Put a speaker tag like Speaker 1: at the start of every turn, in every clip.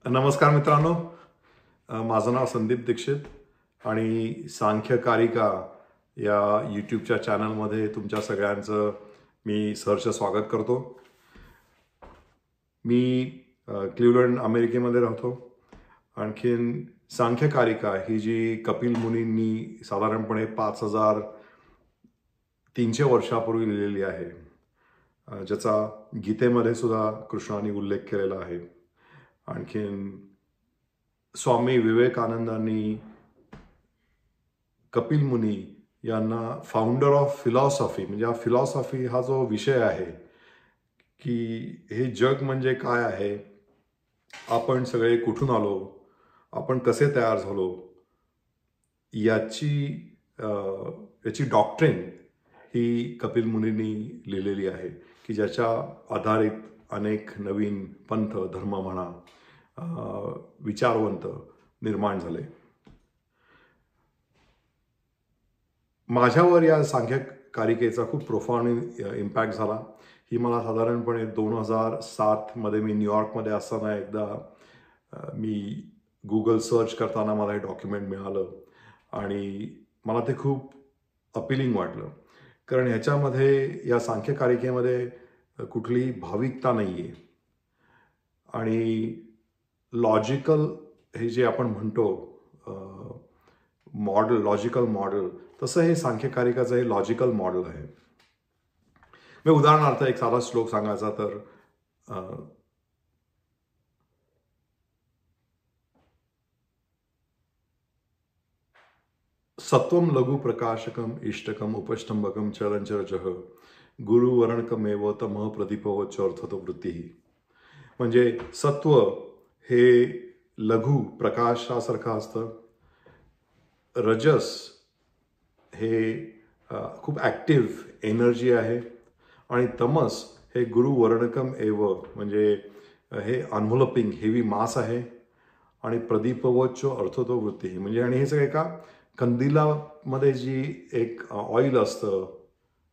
Speaker 1: नमस्कार मित्रांनो, माझं नाव संदीप दीक्षित आणि सांख्यकारिका या यूट्यूबच्या चॅनलमध्ये तुमच्या सगळ्यांचं मी सहर्ष स्वागत करतो. मी क्लिवलंड अमेरिकेमध्ये राहतो. आणखीन सांख्यकारिका ही जी कपिल मुनींनी साधारणपणे 5300 वर्षापूर्वी लिहिलेली आहे, ज्याचा गीतेमध्ये सुद्धा कृष्णाने उल्लेख केलेला आहे. आणखीन स्वामी विवेकानंदांनी कपिल मुनी यांना फाउंडर ऑफ फिलॉसॉफी, म्हणजे हा फिलॉसॉफी हा जो विषय आहे की हे जग म्हणजे काय आहे, आपण सगळे कुठून आलो, आपण कसे तयार झालो, याची डॉक्ट्रिन ही कपिल मुनींनी लिहिलेली आहे की ज्याच्या आधारित अनेक नवीन पंथ, धर्म म्हणा, विचारवंत निर्माण झाले. माझ्यावर या सांख्यकारिकेचा खूप प्रोफाउंड इम्पॅक्ट झाला. ही मला साधारणपणे 2007 मध्ये मी न्यूयॉर्कमध्ये असताना एकदा मी गुगल सर्च करताना मला हे डॉक्युमेंट मिळालं आणि मला ते खूप अपिलिंग वाटलं. कारण ह्याच्यामध्ये, या सांख्यकारिकेमध्ये कुठलीही भाविकता नाही आहे आणि लॉजिकल, हे जे आपण म्हणतो मॉडेल, लॉजिकल मॉडेल, तसं हे सांख्यकारिकाचं हे लॉजिकल मॉडेल आहे. मी उदाहरणार्थ एक साधा श्लोक सांगायचा तर, सत्वम लघु प्रकाशकम इष्टकम उपष्टंबकम चलंचरजः गुरुवर्णकमेव तमः प्रदीपवच्च अर्थतो वृत्ती. म्हणजे सत्व हे लघु प्रकाशासारखं असतं, रजस हे खूप ॲक्टिव्ह एनर्जी आहे आणि तमस हे गुरुवर्णकम एव, म्हणजे हे अनव्हलपिंग हेवी मास आहे आणि प्रदीपवच्च अर्थतो वृत्ती, म्हणजे आणि हे सगळे एका कंदिलामध्ये जी एक ऑइल असतं,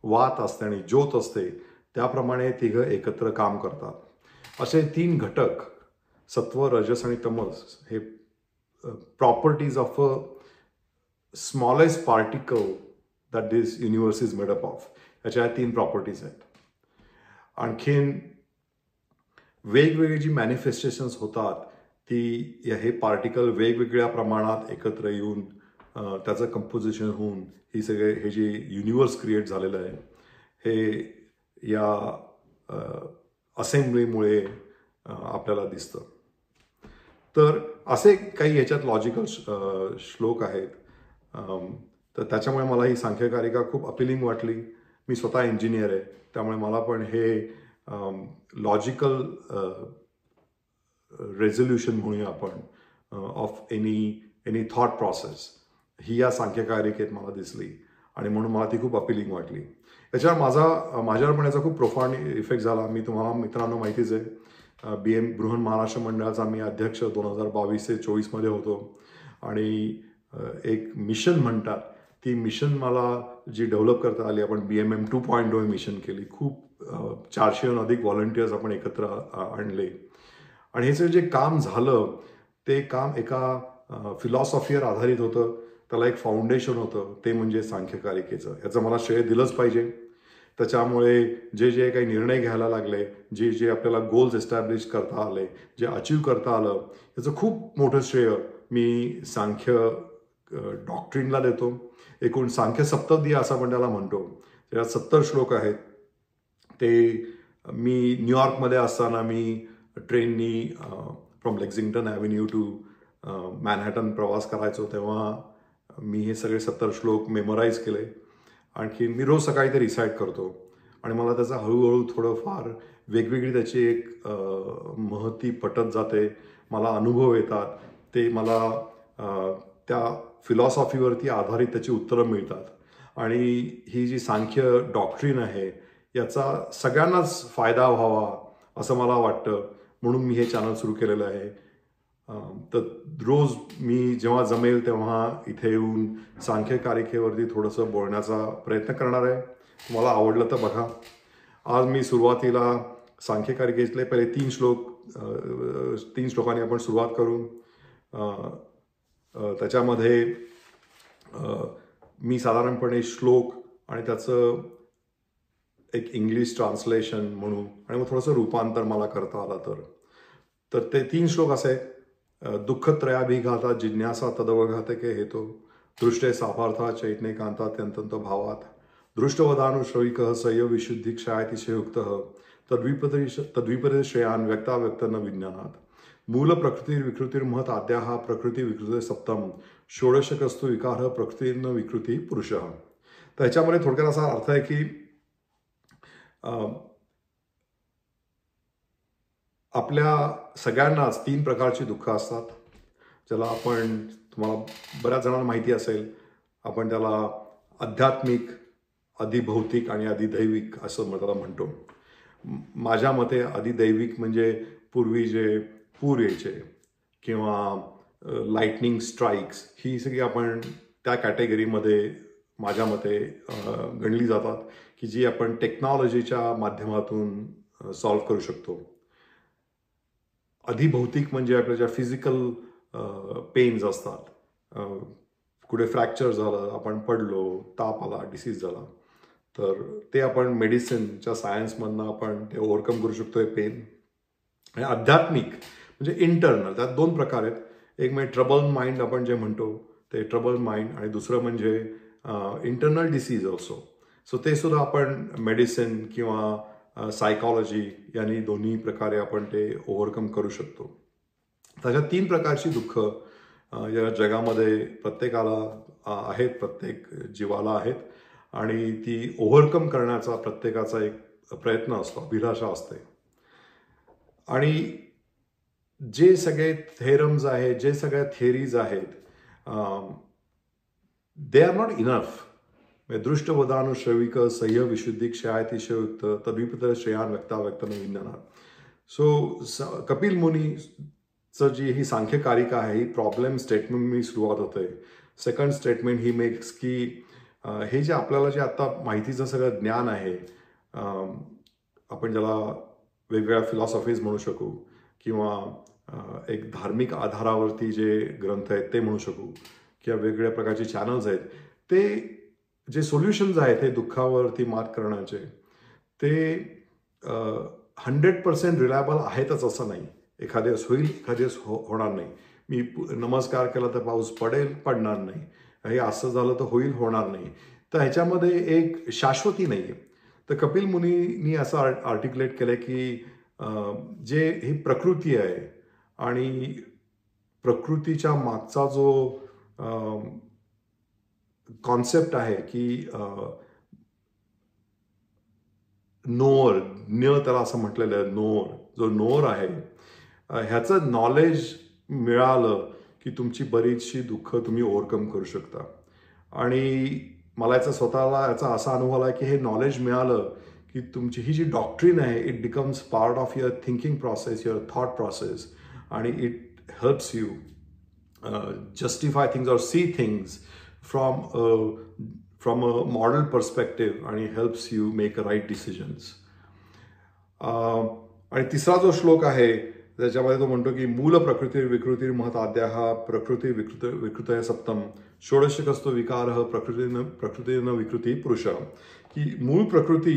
Speaker 1: वात असते आणि ज्योत असते, त्याप्रमाणे तिघं एकत्र काम करतात. असे 3 घटक, सत्व, रजस आणि तमस, हे properties of a smallest particle that this universe is made up of. याच्या 3 प्रॉपर्टीज आहेत. आणखीन वेगवेगळी जी मॅनिफेस्टेशन्स होतात ती, हे पार्टिकल वेगवेगळ्या प्रमाणात एकत्र येऊन त्याचं कंपोजिशन होऊन हे जे युनिवर्स क्रिएट झालेलं आहे, हे या असेंब्लीमुळे आपल्याला दिसतं. तर असे काही ह्याच्यात लॉजिकल श्लोक आहेत. तर त्याच्यामुळे मला ही सांख्यकारिका खूप अपिलिंग वाटली. मी स्वतः इंजिनियर आहे, त्यामुळे मला पण हे लॉजिकल रेझोल्युशन म्हणूया आपण ऑफ एनी थॉट प्रोसेस, ही या सांख्यकारिकेत मला दिसली आणि म्हणून मला ती खूप अपिलिंग वाटली. त्याच्यावर माझ्यावर पण याचा खूप प्रोफाउंड इफेक्ट झाला. मी तुम्हाला मित्रांनो माहितीच आहे, BM बृहन महाराष्ट्र मंडळाचा मी अध्यक्ष 2022 ते 2024 मध्ये होतो आणि एक मिशन म्हणतात, ती मिशन मला जी डेव्हलप करता आली, आपण BMM 2.0 मिशन केली. खूप 400हून अधिक व्हॉलंटियर्स आपण एकत्र आणले आणि हे जे काम झालं ते काम एका फिलॉसॉफीवर आधारित होतं. त्याला एक फाउंडेशन होतं, ते म्हणजे सांख्यकारिकेचं. याचं मला श्रेय दिलंच पाहिजे. त्याच्यामुळे जे काही निर्णय घ्यायला लागले, जे आपल्याला गोल्स एस्टॅब्लिश करता आले, जे अचीव करता आलं, याचं खूप मोठं श्रेय मी सांख्य डॉक्ट्रिनला देतो. एकूण सांख्य सप्तधी असं आपण त्याला म्हणतो. त्यात 70 श्लोक आहेत. ते मी न्यूयॉर्कमध्ये असताना मी ट्रेननी from Lexington Avenue to Manhattan प्रवास करायचो, तेव्हा मी हे सगळे 70 श्लोक मेमोराईज केले. आणखी मी रोज सकाळी ते रिसाईट करतो आणि मला त्याचा हळूहळू थोडंफार वेगवेगळी त्याची एक महती पटत जाते. मला अनुभव येतात, ते मला त्या फिलॉसॉफीवरती आधारित त्याची उत्तरं मिळतात आणि ही जी सांख्य डॉक्ट्रिन आहे याचा सगळ्यांनाच फायदा व्हावा असं मला वाटतं, म्हणून मी हे चॅनल सुरू केलेलं आहे. तर रोज मी जेव्हा जमेल तेव्हा इथे येऊन सांख्यकारिकेवरती थोडंसं बोलण्याचा प्रयत्न करणार आहे. तुम्हाला आवडलं तर बघा. आज मी सुरुवातीला सांख्यकारिकेतले पहिले 3 श्लोक 3 श्लोकांनी आपण सुरुवात करू. त्याच्यामध्ये मी साधारणपणे श्लोक आणि त्याचं एक इंग्लिश ट्रान्सलेशन म्हणू आणि मग थोडंसं रूपांतर मला करता आलं तर ते 3 श्लोक असे. दुःखत्रयाभिघाता जिज्ञासा तदवघातके हेतो दृष्टे सापार्था चैतन्यकांतात्यंत भावात दृष्टवदानुश्रविकः सय्य विशुद्धिक्षायतिशयुक्तः तद्विपरीत श्रेयान् व्यक्ताव्यक्त न विज्ञानात मूल प्रकृतिर्विकृतिर्महत आद्याः प्रकृती विकृती सप्तम षोडशकस्तु विकार प्रकृतीर्न विकृती पुरुषः. तर ह्याच्यामध्ये थोडक्यात असा अर्थ आहे की आपल्या सगळ्यांनाच 3 प्रकारची दुःख असतात, ज्याला आपण, तुम्हाला बऱ्याच जणांना माहिती असेल, आपण त्याला आध्यात्मिक, अधिभौतिक आणि अधिदैविक असं त्याला म्हणतो. माझ्या मते अधिदैविक म्हणजे पूर्वी जे पूर यायचे किंवा लाइटनिंग स्ट्राईक्स, ही सगळी आपण त्या कॅटेगरीमध्ये माझ्या मते गणली जातात, की जी आपण टेक्नॉलॉजीच्या माध्यमातून सॉल्व्ह करू शकतो. अधिभौतिक म्हणजे आपल्या ज्या फिजिकल पेन्स असतात, कुठे फ्रॅक्चर झालं, आपण पडलो, ताप आला, डिसीज झाला, तर ते आपण मेडिसिनच्या सायन्समधनं आपण ते ओव्हरकम करू शकतो हे पेन. आणि आध्यात्मिक म्हणजे इंटरनल, त्यात 2 प्रकार आहेत. एक म्हणजे ट्रबल माइंड आपण जे म्हणतो ते ट्रबल माइंड, आणि दुसरं म्हणजे इंटरनल डिसीज ऑल्सो. सो ते सुद्धा आपण मेडिसिन किंवा सायकॉलॉजी यांनी दोन्ही प्रकारे आपण ते ओव्हरकम करू शकतो. त्याच्या 3 प्रकारची दुःख या जगामध्ये प्रत्येकाला आहेत, प्रत्येक जीवाला आहेत, आणि ती ओव्हरकम करण्याचा प्रत्येकाचा एक प्रयत्न असतो, अभिलाषा असते. आणि जे सगळे थेरम्स आहेत, जे सगळ्या थिअरीज आहेत, दे आर नॉट इनफ. दृष्टवदानुश्रविक सह्य विशुद्धी क्षयातिशयुक्त तद्विपरीत श्रेयान् व्यक्ताव्यक्त न विज्ञानात. सो कपिल मुनीचं जी ही सांख्यकारिका आहे, ही प्रॉब्लेम स्टेटमेंट मी सुरुवात होते. सेकंड स्टेटमेंट ही मेक्स की हे जे आपल्याला जे आता माहितीचं सगळं ज्ञान आहे, आपण ज्याला वेगवेगळ्या फिलॉसॉफीज म्हणू शकू किंवा एक धार्मिक आधारावरती जे ग्रंथ आहेत ते म्हणू शकू किंवा वेगवेगळ्या प्रकारचे चॅनल्स आहेत, ते जे सोल्युशन्स आहेत हे दुःखावरती मात करण्याचे, ते 100% रिलायबल आहेतच असं नाही. एखाद्या वेळेस होईल, एखाद्या वेळेस होणार नाही. मी नमस्कार केला तर पाऊस पडेल, पडणार नाही. हे असं झालं तर होईल, होणार नाही. तर ह्याच्यामध्ये एक शाश्वती नाही आहे. तर कपिल मुनींनी असं आर्टिक्युलेट केलं की जे ही प्रकृती आहे आणि प्रकृतीच्या मागचा जो कॉन्सेप्ट आहे की नोअर, त्याला असं म्हटलेलं आहे, जो नोअर आहे, ह्याचं नॉलेज मिळालं की तुमची बरीचशी दुःख तुम्ही ओव्हरकम करू शकता. आणि मला याचा स्वतःला याचा असा अनुभव आहे की हे नॉलेज मिळालं की तुमची ही जी डॉक्ट्रीन आहे, it becomes part of your thinking process, your thought process, आणि it helps you justify things or see things from a model perspective, आणि helps you make a right decisions. आणि तिसरा जो श्लोक आहे त्याच्यामध्ये तो म्हणतो की मूल प्रकृती विकृतिर्महत आद्याः प्रकृती विकृतय सप्तम षोडशकस्तु विकारः प्रकृतीनं विकृती पुरुषः. की मूळ प्रकृती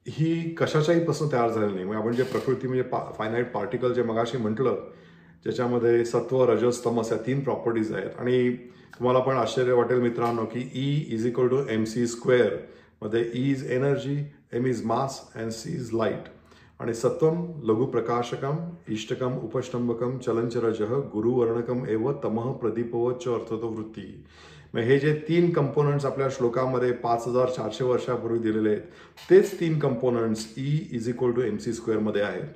Speaker 1: ही कशाच्याही पासून तयार झालेली नाही. म्हणजे आपण जे प्रकृती म्हणजे फायनाईट पार्टिकल जे मगाशी म्हटलं, ज्याच्यामध्ये सत्व, रजस, तमस या 3 प्रॉपर्टीज आहेत. आणि तुम्हाला पण आश्चर्य वाटेल मित्रांनो की E=mc², मध्ये E is energy, M is mass and C is light. आणि सत्वम लघु प्रकाशकम इष्टकम उपष्टंबकम चलंचरजः गुरुवर्णकम एव तमः प्रदीपवच्च अर्थतो वृत्ती. मग हे जे 3 कंपोनंट्स आपल्या श्लोकामध्ये 5400 वर्षापूर्वी दिलेले आहेत, तेच 3 कंपोनंट्स E=mc² मध्ये आहेत.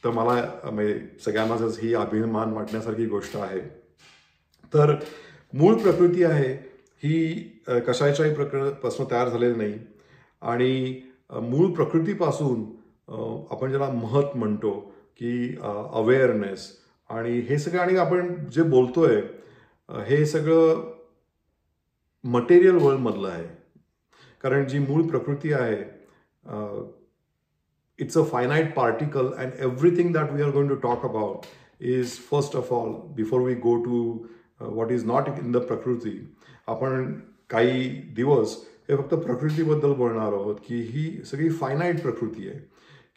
Speaker 1: तर मला सगळ्यांनाच ही अभिमान वाटण्यासारखी गोष्ट आहे. तर मूळ प्रकृती आहे ही कशाच्याही पासून तयार झालेली नाही. आणि मूळ प्रकृतीपासून आपण ज्याला महत म्हणतो की अवेअरनेस, आणि हे सगळं, आणि आपण जे बोलतोय हे सगळं मटेरियल वर्ल्डमधलं आहे. कारण जी मूळ प्रकृती आहे it's a finite particle, and everything that we are going to talk about is, first of all, before we go to what is not in the प्रकृती, आपण काही दिवस हे फक्त प्रकृतीबद्दल बोलणार आहोत की ही सगळी फायनाईट प्रकृती आहे,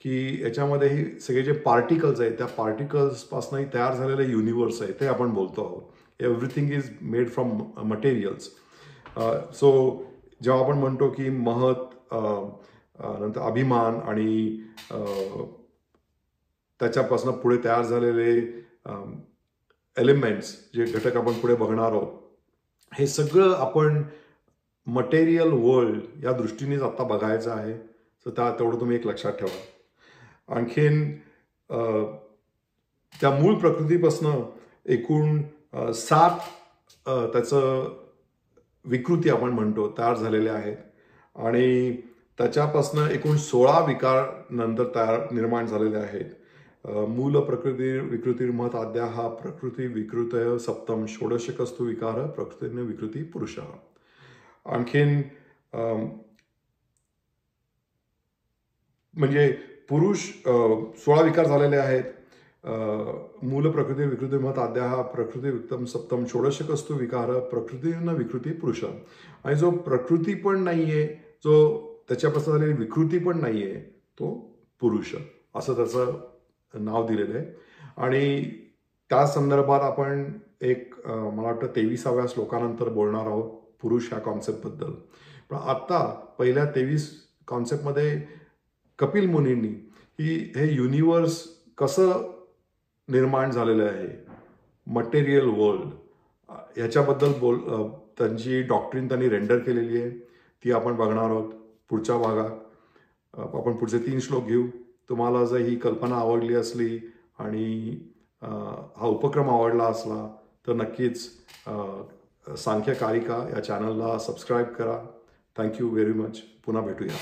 Speaker 1: की याच्यामध्ये ही सगळे जे पार्टिकल्स आहेत त्या पार्टिकल्सपासूनही तयार झालेले युनिवर्स आहे ते आपण बोलतो आहोत. Everything is made from materials. So जेव्हा आपण म्हणतो की महत, नंतर अभिमान आणि त्याच्यापासून पुढे तयार झालेले एलिमेंट्स, जे घटक आपण पुढे बघणार आहोत, हे सगळं आपण मटेरियल वर्ल्ड या दृष्टीनेच आता बघायचं आहे. तर तेवढं तुम्ही एक लक्षात ठेवा. आणखीन त्या मूळ प्रकृतीपासून एकूण 7 त्याचं विकृती आपण म्हणतो तयार झालेल्या आहेत, आणि त्याच्यापासून एकूण 16 विकार नंतर निर्माण झालेले आहेत. मूल प्रकृती विकृतिर्महत आद्या हा प्रकृती विकृतय सप्तम षोडशकस्तु विकार प्रकृतीने विकृती पुरुष. आणखीन म्हणजे पुरुष 16 विकार झालेले आहेत. मूल प्रकृती विकृती महत आद्या हा प्रकृती विक्तम सप्तम षोडशकस्तु विकार प्रकृतीने विकृती पुरुष. आणि जो प्रकृती पण नाहीये, जो त्याच्यापासून झालेली विकृती पण नाहीये, तो पुरुष असं त्याचं नाव दिलेलं आहे. आणि त्या संदर्भात आपण एक मला वाटतं 23व्या श्लोकानंतर बोलणार आहोत पुरुष ह्या कॉन्सेप्टबद्दल. पण आता पहिल्या 23 कॉन्सेप्टमध्ये कपिल मुनींनी हे युनिवर्स कसं निर्माण झालेलं आहे, मटेरियल वर्ल्ड, ह्याच्याबद्दल त्यांची डॉक्ट्रिन त्यांनी रेंडर केलेली आहे. ती आपण बघणार आहोत पुढच्या भागात. आपण पुढचे 3 श्लोक घेऊ. तुम्हाला जर ही कल्पना आवडली असली आणि हा उपक्रम आवडला असला तर नक्कीच सांख्यकारिका या चॅनलला सबस्क्राईब करा. Thank you very much. पुन्हा भेटूया.